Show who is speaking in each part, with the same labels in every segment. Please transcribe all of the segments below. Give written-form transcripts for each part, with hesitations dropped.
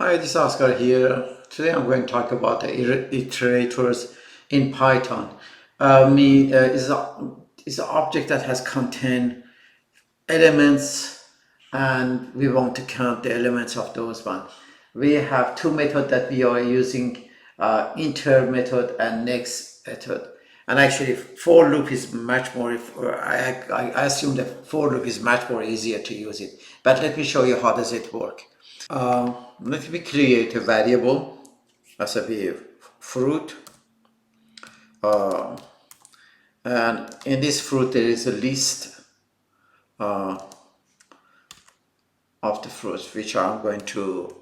Speaker 1: Hi, this is Oscar here. Today I'm going to talk about the iterators in Python. Is an object that has contain elements, and we want to count the elements of those ones. We have two methods that we are using, inter method and next method. And actually, for loop is much more. I assume that for loop is much more easier to use it. But let me show you how does it work. Let me create a variable as a fruit, and in this fruit there is a list of the fruits which I'm going to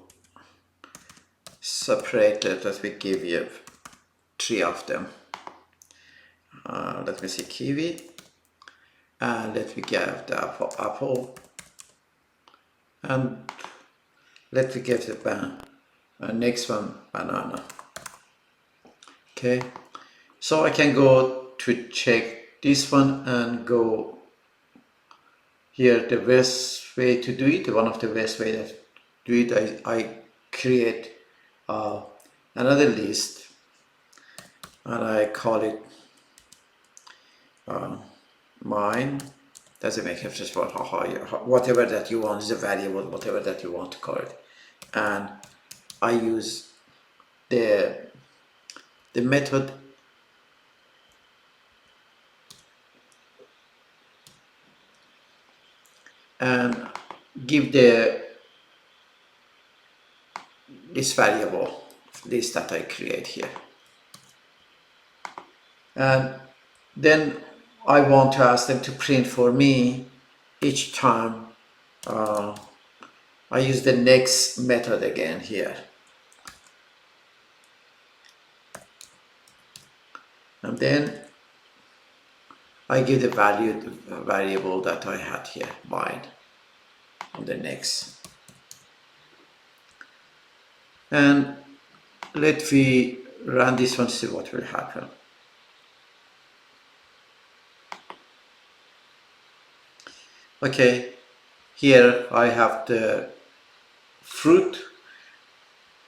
Speaker 1: separate. Let me give you three of them. Let me see kiwi, and let me give the apple, and let me give the next one banana. Okay, so I can go to check this one and go here. The best way to do it, one of the best way to do it, I create another list and I call it mine. Doesn't make a difference whatever that you want is a variable, whatever that you want to call it, and I use the method and give this variable list that I create here, and then I want to ask them to print for me each time I use the next method again here, and then I give the variable that I had here, mine, on the next. And let me run this one, see what will happen. Okay, here I have the fruit.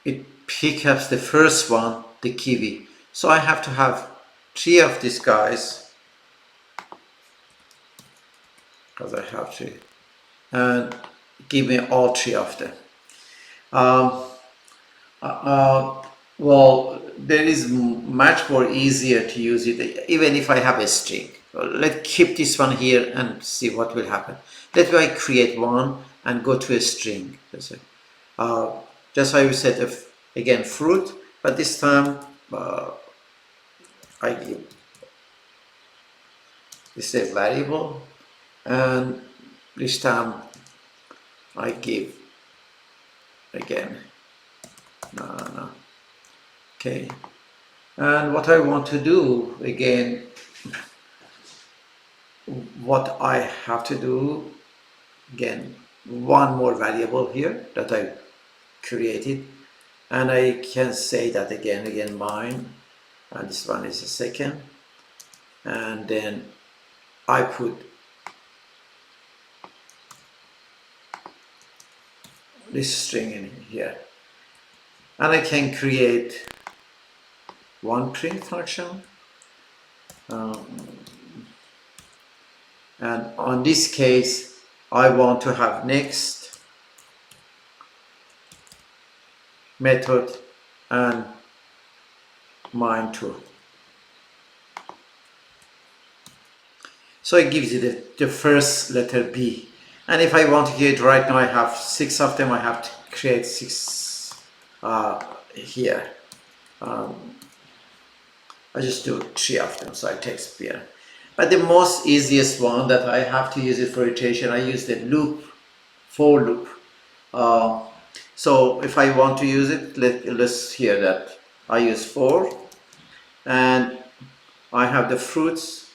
Speaker 1: It picks up the first one, the kiwi. So I have to have three of these guys, because I have three, and give me all three of them. Well, there is much more easier to use it, even if I have a string. Let's keep this one here and see what will happen. Let me create one and go to a string. Just how you said, again, fruit, but this time I give this a variable, and this time I give again no. Okay, and what I want to do again, what I have to do again, one more variable here that I created, and I can say that again mine, and this one is a second, and then I put this string in here, and I can create one print function, and on this case I want to have next method and mine too. So it gives you the first letter B, and if I want to get right now, I have six of them. I have to create six here. I just do three of them, so I take sphere. But the most easiest one that I have to use it for iteration, I use the loop, for loop. So if I want to use it, let's hear that I use for, and I have the fruits,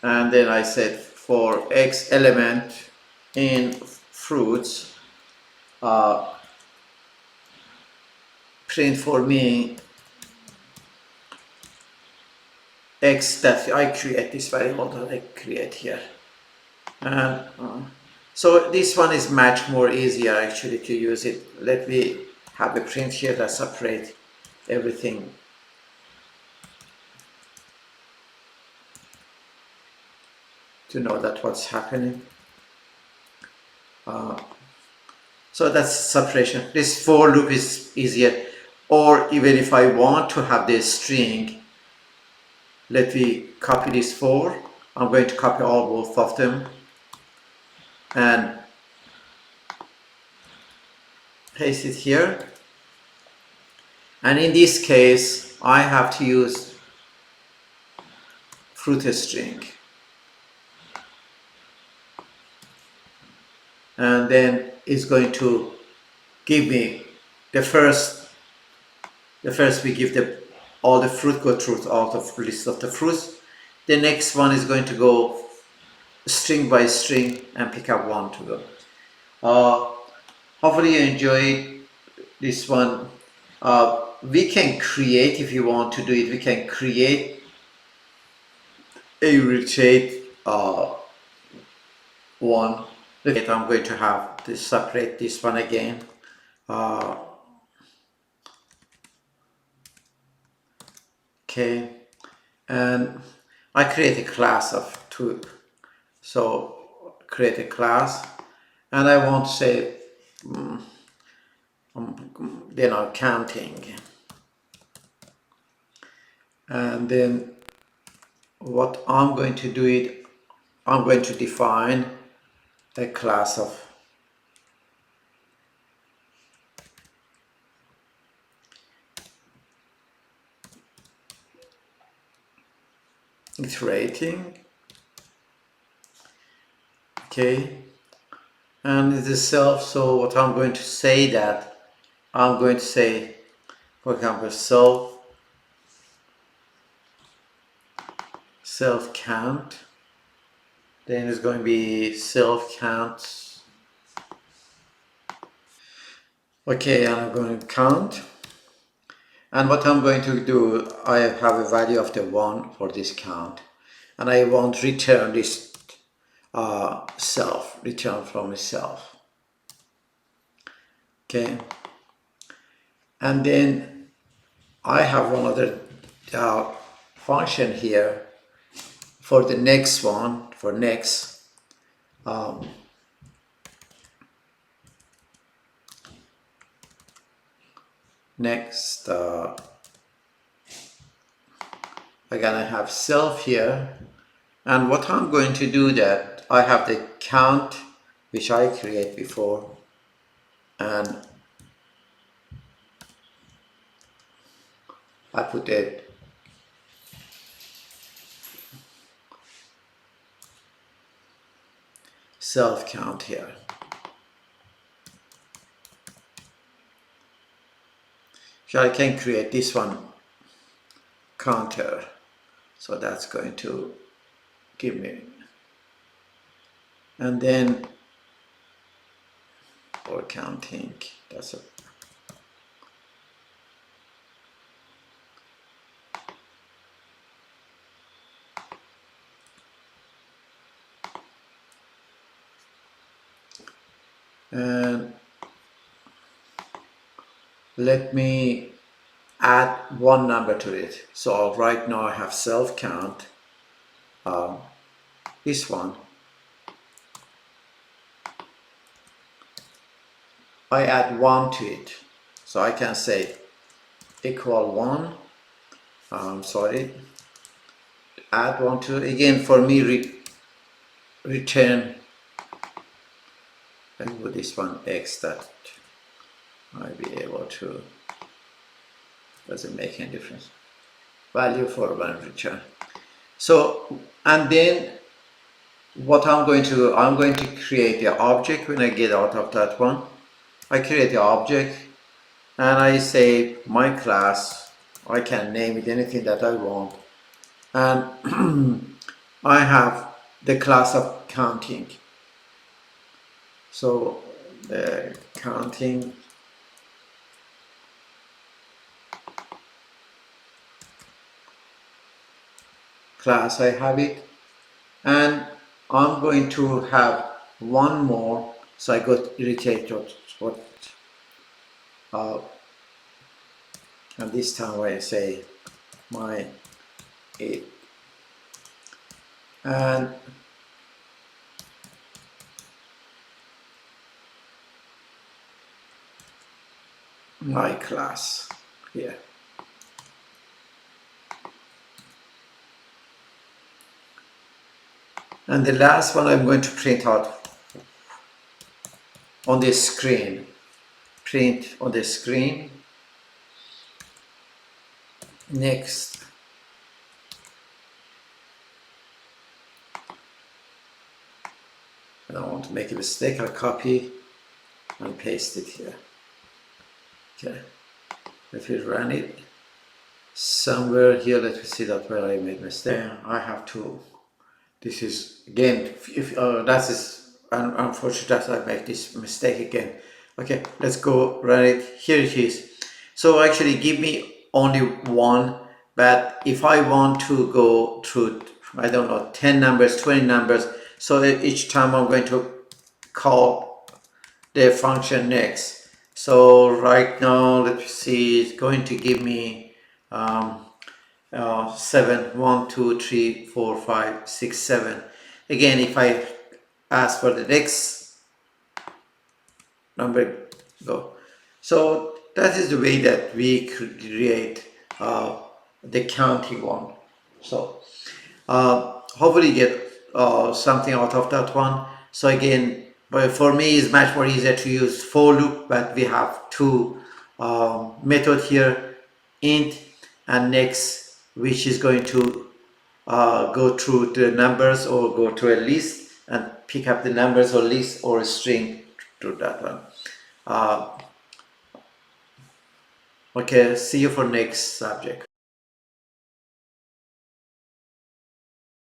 Speaker 1: and then I said for x element in fruits, print for me x that I create, this variable that I create here. And so this one is much more easier actually to use it. Let me have a print here that separate everything. To know that what's happening. So that's separation. This for loop is easier. Or even if I want to have this string, let me copy this for. I'm going to copy both of them and paste it here. And in this case, I have to use fruit string. And then it's going to give me the first we give all the fruit go through out of list of the fruits. The next one is going to go string by string and pick up one to go. Hopefully you enjoyed this one. We can create, if you want to do it, we can create a rotate one. I'm going to have to separate this one again. Okay, and I create a class of two. So create a class, and I want to say then I'm counting, and then what I'm going to do it, I'm going to define a class of iterating. Okay, and it is self. So what I'm going to say that I'm going to say, for example, self count. Then it's going to be self count. Okay, and I'm going to count. And what I'm going to do, I have a value of the 1 for this count, and I want return this return from itself. Okay, and then I have one other function here for the next one, for next. Next, again I have self here, and what I'm going to do that I have the count which I create before, and I put a self count here. So I can create this one counter, so that's going to give me, and then for counting, that's a and let me add one number to it. So right now I have self count, this one. I add 1 to it, so I can say equal 1. Sorry, add 1 to it. Again, for me return, and with this one x, that I'll be able to, doesn't make any difference, value for one return. So, and then what I'm going to do, I'm going to create the object. When I get out of that one, I create the object and I say my class. I can name it anything that I want, and I have the class of counting. So the counting class, I have it, and I'm going to have one more. So I got irritated. What? Uh, and this time I say my it and my class here. And the last one I'm going to print out on the screen. Print on the screen. Next. I don't want to make a mistake. I'll copy and paste it here. Okay. If we run it somewhere here, let me see that where I made mistake. I have to. This is again. If that is unfortunate that I make this mistake again. Okay, let's go run it. Here it is. So actually, give me only one. But if I want to go through, I don't know, 10 numbers, 20 numbers. So each time I'm going to call the function next. So right now, let's see, it's going to give me 7, 1, 2, 3, 4, 5, 6, 7. Again, if I ask for the next number, go. So that is the way that we create the counting one. So hopefully get something out of that one. So again, but for me it's much more easier to use for loop, but we have two method here, int and next, which is going to go through the numbers or go to a list and pick up the numbers or list or a string to that one. Okay, see you for next subject.